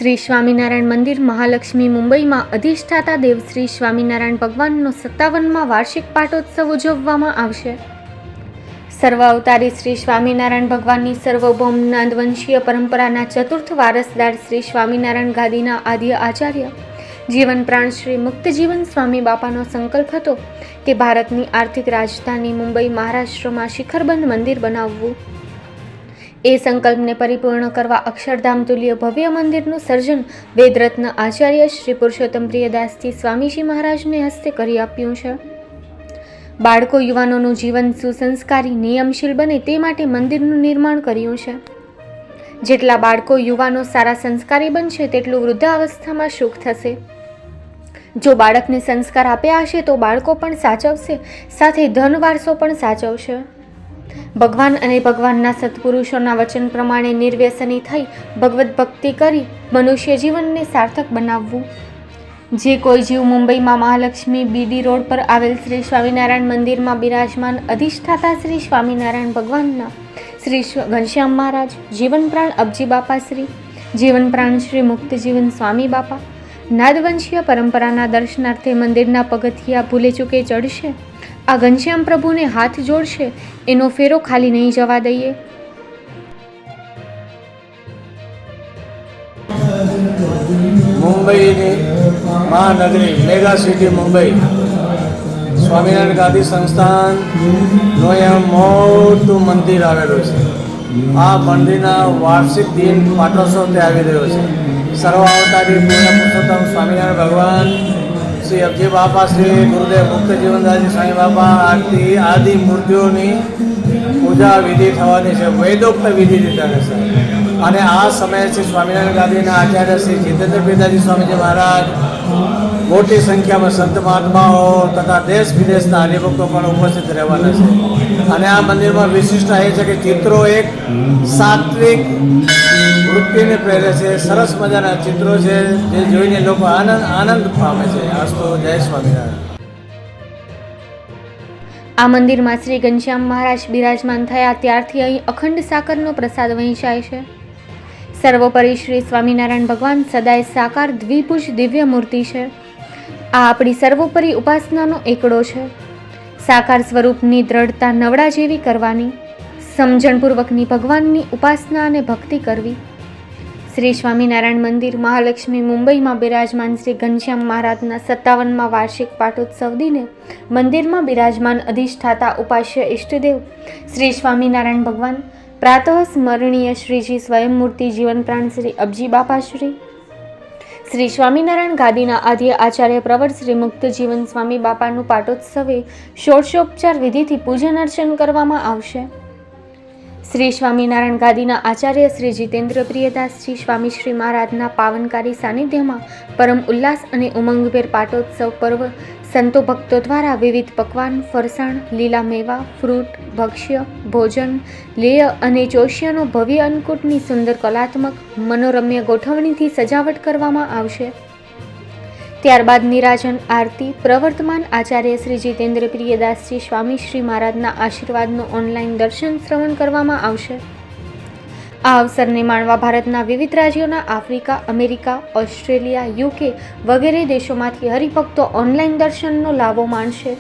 શ્રી સ્વામિનારાયણ મંદિર મહાલક્ષ્મી મુંબઈમાં અધિષ્ઠાતા દેવ શ્રી સ્વામિનારાયણ ભગવાનનો 57મા વાર્ષિક પાટોત્સવ ઉજવવામાં આવશે. સર્વ અવતારી શ્રી સ્વામિનારાયણ ભગવાનની સર્વભૌમ નાદવંશીય પરંપરાના ચતુર્થ વારસદાર શ્રી સ્વામિનારાયણ ગાદીના આદ્ય આચાર્ય જીવન પ્રાણ શ્રી મુક્તજીવન સ્વામી બાપાનો સંકલ્પ હતો કે ભારતની આર્થિક રાજધાની મુંબઈ મહારાષ્ટ્રમાં શિખરબંધ મંદિર બનાવવું. એ સંકલ્પને પરિપૂર્ણ કરવા અક્ષરધામ તુલ્ય ભવ્ય મંદિરનું સર્જન વેદરત્ન આચાર્ય શ્રી પુરુષોત્તમ પ્રિયદાસજી સ્વામીજી મહારાજને હસ્તે કરી આપ્યું છે. બાળકો યુવાનોનું જીવન સુસંસ્કારી નિયમશીલ બને તે માટે મંદિરનું નિર્માણ કર્યું છે. જેટલા બાળકો યુવાનો સારા સંસ્કારી બનશે તેટલું વૃદ્ધાવસ્થામાં સુખ થશે. જો બાળકને સંસ્કાર આપ્યા હશે તો બાળકો પણ સાચવશે, સાથે ધન વારસો પણ સાચવશે. ભગવાન અને ભગવાનના સત્પુરુષોના વચન પ્રમાણે નિર્વ્યસની થઈ ભગવત ભક્તિ કરી મનુષ્ય જીવનને સાર્થક બનાવવું. જે કોઈ જીવ મુંબઈમાં મહાલક્ષ્મી બીડી રોડ પર આવેલ શ્રી સ્વામિનારાયણ મંદિરમાં બિરાજમાન અધિષ્ઠાતા શ્રી સ્વામિનારાયણ ભગવાનના શ્રી ઘનશ્યામ મહારાજ, જીવન પ્રાણ અબજી બાપા શ્રી, જીવન પ્રાણ શ્રી મુક્તજીવન સ્વામી બાપા, નાદવંશીય પરંપરાના દર્શનાર્થે મંદિરના પગથિયા ભૂલે ચૂકે ચડશે. આ ઘનશ્યામ પ્રભુને હાથ જોડશે, એનો ફેરો ખાલી નહીં જવા દઈએ. મુંબઈની મહાનગરી મેગા સિટી મુંબઈ સ્વામિનારાયણ ગાદી સંસ્થાનનું અહીંયા મોટું મંદિર આવેલું છે. આ મંદિરના વાર્ષિક દિન પાટોત્સવ આવી રહ્યો છે. સર્વ અવતારી પૂર્ણ પુરુષોત્તમ સ્વામિનારાયણ ભગવાન શ્રી અબજી બાપા, શ્રી ગુરુદેવ મુક્તજીવનદાસજી સ્વામી બાપા આદિ મૂર્તિઓની પૂજા વિધિ થવાની છે, વેદોક્ત વિધિ રીતે છે. અને આ સમયે શ્રી સ્વામિનારાયણ ગાદીના આચાર્ય શ્રી જીતેન્દ્ર પ્રિયદાસજી સ્વામીજી મહારાજ, મોટી સંખ્યામાં સંત મહાત્માઓ તથા દેશ વિદેશના હરિભક્તો પણ ઉપસ્થિત રહેવાના છે. અને આ મંદિરમાં વિશિષ્ટતા એ છે કે ચિત્રો એક સાત્વિક વૃત્તિને પ્રેરે છે. સરસ મજાના ચિત્રો છે જે જોઈને લોકો આનંદ પામે છે. અસ્તુ, જય સ્વામિનારાયણ. આ મંદિરમાં શ્રી ઘનશ્યામ મહારાજ બિરાજમાન થયા ત્યારથી અહીં અખંડ સાકરનો પ્રસાદ વહેંચાય છે. સર્વોપરી શ્રી સ્વામિનારાયણ ભગવાન સદાય સાકાર દ્વિભુજ દિવ્ય મૂર્તિ છે. આ આપણી સર્વોપરી ઉપાસનાનો એકડો છે. સાકાર સ્વરૂપની દ્રઢતા નવડા જેવી કરવાની, સમજણપૂર્વકની ભગવાનની ઉપાસના અને ભક્તિ કરવી. શ્રી સ્વામિનારાયણ મંદિર મહાલક્ષ્મી મુંબઈમાં બિરાજમાન શ્રી ઘનશ્યામ મહારાજના 57મા વાર્ષિક પાટોત્સવ દિને મંદિરમાં બિરાજમાન અધિષ્ઠાતા ઉપાસ્ય ઇષ્ટદેવ શ્રી સ્વામિનારાયણ ભગવાન, પ્રાતઃ સ્મરણીય શ્રીજી સ્વયંમૂર્તિ જીવન પ્રાણ શ્રી અબજી બાપા શ્રી, શ્રી સ્વામિનારાયણ ગાદીના આદ્ય આચાર્ય પ્રવર શ્રી મુક્તજીવન સ્વામી બાપાનું પાટોત્સવે ષોડશોપચાર વિધિથી પૂજન અર્ચન કરવામાં આવશે. શ્રી સ્વામિનારાયણ ગાદીના આચાર્ય શ્રી જીતેન્દ્ર પ્રિયદાસજી સ્વામી શ્રી મહારાજના પાવનકારી સાનિધ્યમાં પરમ ઉલ્લાસ અને ઉમંગભેર પાટોત્સવ પર્વ સંતો ભક્તો દ્વારા વિવિધ પકવાન, ફરસાણ, લીલા મેવા, ફ્રૂટ, ભક્ષ્ય, ભોજન, લેય અને ચોષ્યનો ભવ્ય અન્નકૂટની સુંદર કલાત્મક મનોરમ્ય ગોઠવણીથી સજાવટ કરવામાં આવશે. ત્યારબાદ નિરાજન આરતી પ્રવર્તમાન આચાર્ય શ્રી જીતેન્દ્ર પ્રિયદાસજી સ્વામી શ્રી મહારાજના આશીર્વાદનું ઓનલાઈન દર્શન શ્રવણ કરવામાં આવશે. આ અવસરને માણવા ભારતના વિવિધ રાજ્યોના, આફ્રિકા, અમેરિકા, ઓસ્ટ્રેલિયા, યુકે વગેરે દેશોમાંથી હરિભક્તો ઓનલાઈન દર્શનનો લાભો માણશે.